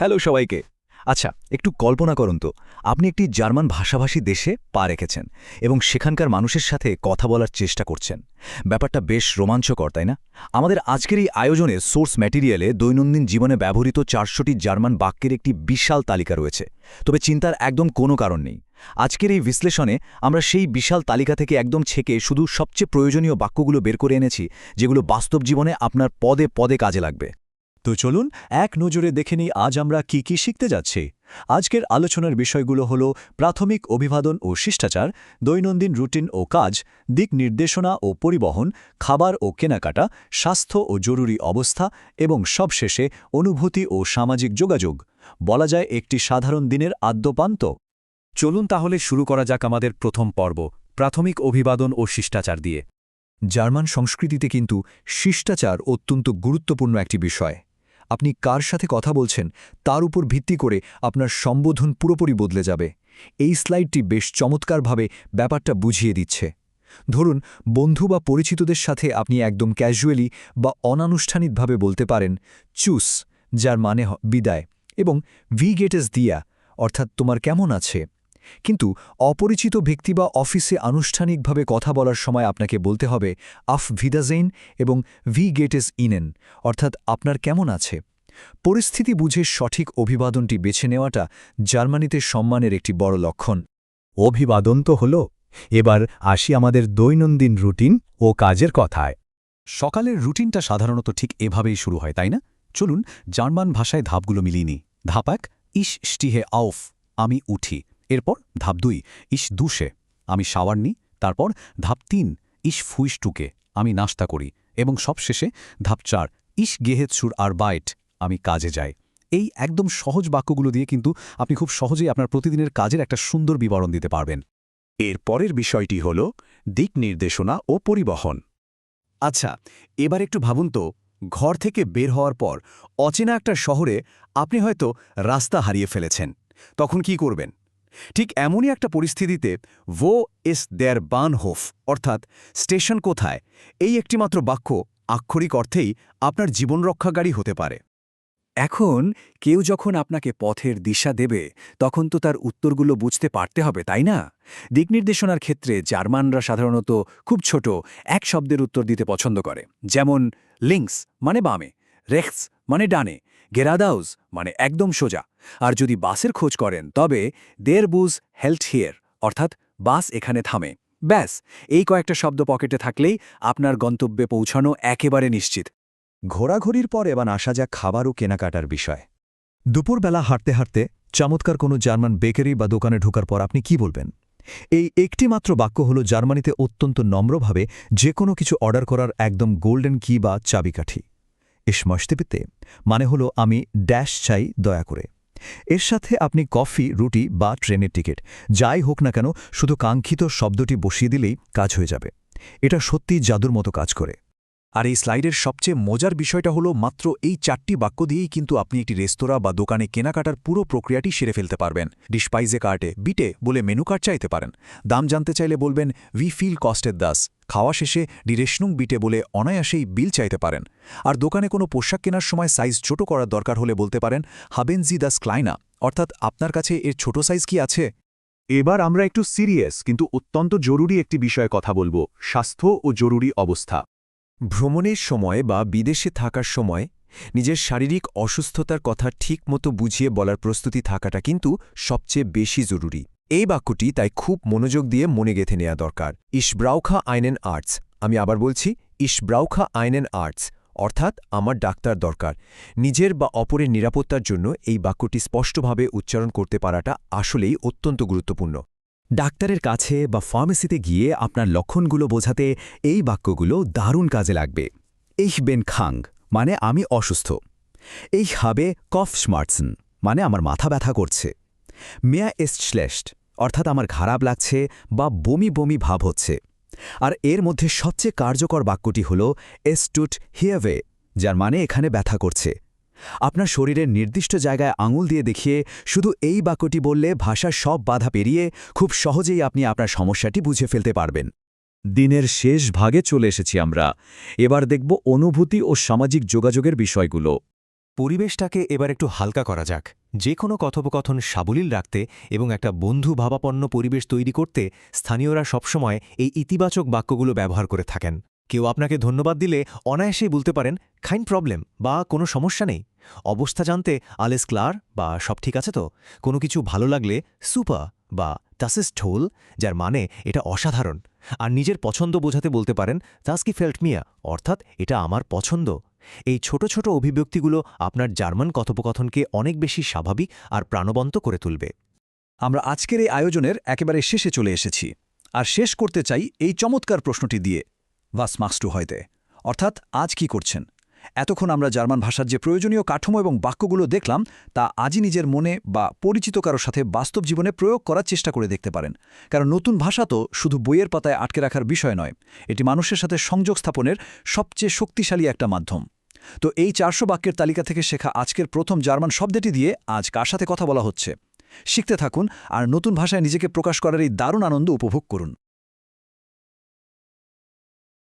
Hello সবাইকে। আচ্ছা, একটু কল্পনা করুন তো, আপনি একটি জার্মান ভাষাভাষী দেশে পা রেখেছেন এবং সেখানকার মানুষের সাথে কথা বলার চেষ্টা করছেন। ব্যাপারটা বেশ রোমাঞ্চকর, তাই না? আমাদের আজকের এই আয়োজনে সোর্স ম্যাটেরিয়ালে দৈনন্দিন জীবনে ব্যবহৃত 400টি জার্মান বাক্যের একটি বিশাল তালিকা রয়েছে। তবে চিন্তার একদম কোনো কারণ নেই। আজকের এই বিশ্লেষণে আমরা সেই বিশাল তালিকা থেকে একদম ছেকে শুধু সবচেয়ে প্রয়োজনীয় বাক্যগুলো বের করে এনেছি, যেগুলো বাস্তব জীবনে আপনার পদে পদে কাজে লাগবে। তো চলুন এক নজরে দেখে নিই আজ আমরা কি শিখতে যাচ্ছি। আজকের আলোচনার বিষয়গুলো হলো প্রাথমিক অভিবাদন ও শিষ্টাচার, দৈনন্দিন রুটিন ও কাজ, দিক নির্দেশনা ও পরিবহন, খাবার ও কেনাকাটা, স্বাস্থ্য ও জরুরি অবস্থা এবং সবশেষে অনুভূতি ও সামাজিক যোগাযোগ। বলা যায় একটি সাধারণ দিনের আদ্যপান্ত। চলুন তাহলে শুরু করা যাক আমাদের প্রথম পর্ব, প্রাথমিক অভিবাদন ও শিষ্টাচার দিয়ে। জার্মান সংস্কৃতিতে কিন্তু শিষ্টাচার অত্যন্ত গুরুত্বপূর্ণ একটি বিষয়। আপনি কার সাথে কথা বলছেন তার উপর ভিত্তি করে আপনার সম্বোধন পুরোপুরি বদলে যাবে। এই স্লাইডটি বেশ চমৎকারভাবে ব্যাপারটা বুঝিয়ে দিচ্ছে। ধরুন, বন্ধু বা পরিচিতদের সাথে আপনি একদম ক্যাজুয়ালি বা অনানুষ্ঠানিকভাবে বলতে পারেন চুস, যার মানে বিদায়, এবং ভি গেটেস দিয়া, অর্থাৎ তোমার কেমন আছে। কিন্তু অপরিচিত ব্যক্তি বা অফিসে আনুষ্ঠানিকভাবে কথা বলার সময় আপনাকে বলতে হবে আফ ভিদাজেইন এবং ভি গেটেস ইনেন, অর্থাৎ আপনার কেমন আছে। পরিস্থিতি বুঝে সঠিক অভিবাদনটি বেছে নেওয়াটা জার্মানিতে সম্মানের একটি বড় লক্ষণ। অভিবাদন তো হল, এবার আসি আমাদের দৈনন্দিন রুটিন ও কাজের কথায়। সকালের রুটিনটা সাধারণত ঠিক এভাবেই শুরু হয়, তাই না? চলুন জার্মান ভাষায় ধাপগুলো মিলিয়ে নিই। ধাপ 1, ইশ স্টিহে আউফ, আমি উঠি। এরপর ধাপ 2, ইশ দুশে, আমি শাওয়ার নিই। তারপর ধাপ 3, ইশ ফুইস্টুকে, আমি নাস্তা করি। এবং সবশেষে ধাপ 4, ইশ গেহেত সুর আর বাইট, আমি কাজে যাই। এই একদম সহজ বাক্যগুলো দিয়ে কিন্তু আপনি খুব সহজেই আপনার প্রতিদিনের কাজের একটা সুন্দর বিবরণ দিতে পারবেন। এর পরের বিষয়টি হল দিক নির্দেশনা ও পরিবহন। আচ্ছা, এবার একটু ভাবুন তো, ঘর থেকে বের হওয়ার পর অচেনা একটা শহরে আপনি হয়তো রাস্তা হারিয়ে ফেলেছেন। তখন কি করবেন? ঠিক এমনই একটা পরিস্থিতিতে ভো ইস দেয়ার বানহোফ, অর্থাৎ স্টেশন কোথায়, এই একটিমাত্র বাক্য আক্ষরিক অর্থেই আপনার জীবনরক্ষাকারী হতে পারে। এখন কেউ যখন আপনাকে পথের দিশা দেবে, তখন তো তার উত্তরগুলো বুঝতে পারতে হবে, তাই না? দিকনির্দেশনার ক্ষেত্রে জার্মানরা সাধারণত খুব ছোট এক শব্দের উত্তর দিতে পছন্দ করে, যেমন লিঙ্কস মানে বামে, রেখস মানে ডানে, গেরাদাউস মানে একদম সোজা। আর যদি বাসের খোঁজ করেন, তবে দের বুজ হেল্ট হিয়ার, অর্থাৎ বাস এখানে থামে। ব্যাস, এই কয়েকটা শব্দ পকেটে থাকলেই আপনার গন্তব্যে পৌঁছানো একেবারে নিশ্চিত। ঘোরাঘুরির পর এবার আসা যাক খাবার ও কেনাকাটার বিষয়। দুপুরবেলা হাঁটতে হাঁটতে চমৎকার কোনো জার্মান বেকারি বা দোকানে ঢোকার পর আপনি কি বলবেন? এই একটিমাত্র বাক্য হল জার্মানিতে অত্যন্ত নম্রভাবে যে কোনো কিছু অর্ডার করার একদম গোল্ডেন কি বা চাবিকাঠি। ইস মস্তিপিতে মানে হলো আমি ড্যাশ চাই দয়া করে। এর সাথে আপনি কফি, রুটি বা ট্রেনের টিকিট যাই হোক না কেন, শুধু কাঙ্ক্ষিত শব্দটি বসিয়ে দিলেই কাজ হয়ে যাবে। এটা সত্যি জাদুর মতো কাজ করে। আর এই স্লাইডের সবচেয়ে মজার বিষয়টা হলো, মাত্র এই 4টি বাক্য দিয়েই কিন্তু আপনি একটি রেস্তোরাঁ বা দোকানে কেনাকাটার পুরো প্রক্রিয়াটি সেরে ফেলতে পারবেন। ডিসপাইজে কার্টে বিটে বলে মেনু কার্ড চাইতে পারেন। দাম জানতে চাইলে বলবেন ভি ফিল কস্টের দাস। খাওয়া শেষে ডিরেশনুং বিটে বলে অনায়াসেই বিল চাইতে পারেন। আর দোকানে কোনো পোশাক কেনার সময় সাইজ ছোট করার দরকার হলে বলতে পারেন হাবেন জি দাস ক্লাইনা, অর্থাৎ আপনার কাছে এর ছোট সাইজ কি আছে। এবার আমরা একটু সিরিয়াস কিন্তু অত্যন্ত জরুরি একটি বিষয়ে কথা বলবো, স্বাস্থ্য ও জরুরি অবস্থা। ভ্রমণের সময় বা বিদেশে থাকার সময় নিজের শারীরিক অসুস্থতার কথা ঠিকমতো বুঝিয়ে বলার প্রস্তুতি থাকাটা কিন্তু সবচেয়ে বেশি জরুরি। এই বাক্যটি তাই খুব মনোযোগ দিয়ে মনে গেঁথে নেওয়া দরকার। ইশ ব্রাউখা আইনেন আর্টস, আমি আবার বলছি ইশ ব্রাউখা আইনেন আর্টস, অর্থাৎ আমার ডাক্তার দরকার। নিজের বা অপরের নিরাপত্তার জন্য এই বাক্যটি স্পষ্টভাবে উচ্চারণ করতে পারাটা আসলেই অত্যন্ত গুরুত্বপূর্ণ। ডাক্তারের কাছে বা ফার্মেসিতে গিয়ে আপনার লক্ষণগুলো বোঝাতে এই বাক্যগুলো দারুণ কাজে লাগবে। এইখ বেন খাং মানে আমি অসুস্থ। এই হাবে কফ স্মার্টসন মানে আমার মাথা ব্যথা করছে। মেয়া এস্ট শ্লেষ্ট অর্থাৎ আমার খারাপ লাগছে বা বমি বমি ভাব হচ্ছে। আর এর মধ্যে সবচেয়ে কার্যকর বাক্যটি হল এস্টুট হিয়াভে, যার মানে এখানে ব্যথা করছে। আপনার শরীরের নির্দিষ্ট জায়গায় আঙুল দিয়ে দেখিয়ে শুধু এই বাক্যটি বললে ভাষার সব বাধা পেরিয়ে খুব সহজেই আপনি আপনার সমস্যাটি বুঝে ফেলতে পারবেন। দিনের শেষ ভাগে চলে এসেছি আমরা। এবার দেখব অনুভূতি ও সামাজিক যোগাযোগের বিষয়গুলো। পরিবেশটাকে এবার একটু হালকা করা যাক। যে কোনো কথোপকথন সাবলীল রাখতে এবং একটা বন্ধুভাবাপন্ন পরিবেশ তৈরি করতে স্থানীয়রা সবসময় এই ইতিবাচক বাক্যগুলো ব্যবহার করে থাকেন। কেউ আপনাকে ধন্যবাদ দিলে অনায়াসেই বলতে পারেন খাইন প্রবলেম বা কোনো সমস্যা নেই। অবস্থা জানতে আলেস ক্লার বা সব ঠিক আছে তো। কোনো কিছু ভালো লাগলে সুপার বা টাসেস ঠোল, যার মানে এটা অসাধারণ। আর নিজের পছন্দ বোঝাতে বলতে পারেন তাস্কি ফেল্ট মিয়া, অর্থাৎ এটা আমার পছন্দ। এই ছোট ছোট অভিব্যক্তিগুলো আপনার জার্মান কথোপকথনকে অনেক বেশি স্বাভাবিক আর প্রাণবন্ত করে তুলবে। আমরা আজকের এই আয়োজনের একেবারে শেষে চলে এসেছি, আর শেষ করতে চাই এই চমৎকার প্রশ্নটি দিয়ে, ওয়াস মাকস ডু হয়তে, অর্থাৎ আজ কি করছেন। এতক্ষণ আমরা জার্মান ভাষার যে প্রয়োজনীয় কাঠামো এবং বাক্যগুলো দেখলাম তা আজই নিজের মনে বা পরিচিত কারোর সাথে বাস্তব জীবনে প্রয়োগ করার চেষ্টা করে দেখতে পারেন। কারণ নতুন ভাষা তো শুধু বইয়ের পাতায় আটকে রাখার বিষয় নয়, এটি মানুষের সাথে সংযোগ স্থাপনের সবচেয়ে শক্তিশালী একটা মাধ্যম। তো এই 400 বাক্যের তালিকা থেকে শেখা আজকের প্রথম জার্মান শব্দটি দিয়ে আজ কার সাথে কথা বলা হচ্ছে। শিখতে থাকুন আর নতুন ভাষায় নিজেকে প্রকাশ করার এই দারুণ আনন্দ উপভোগ করুন।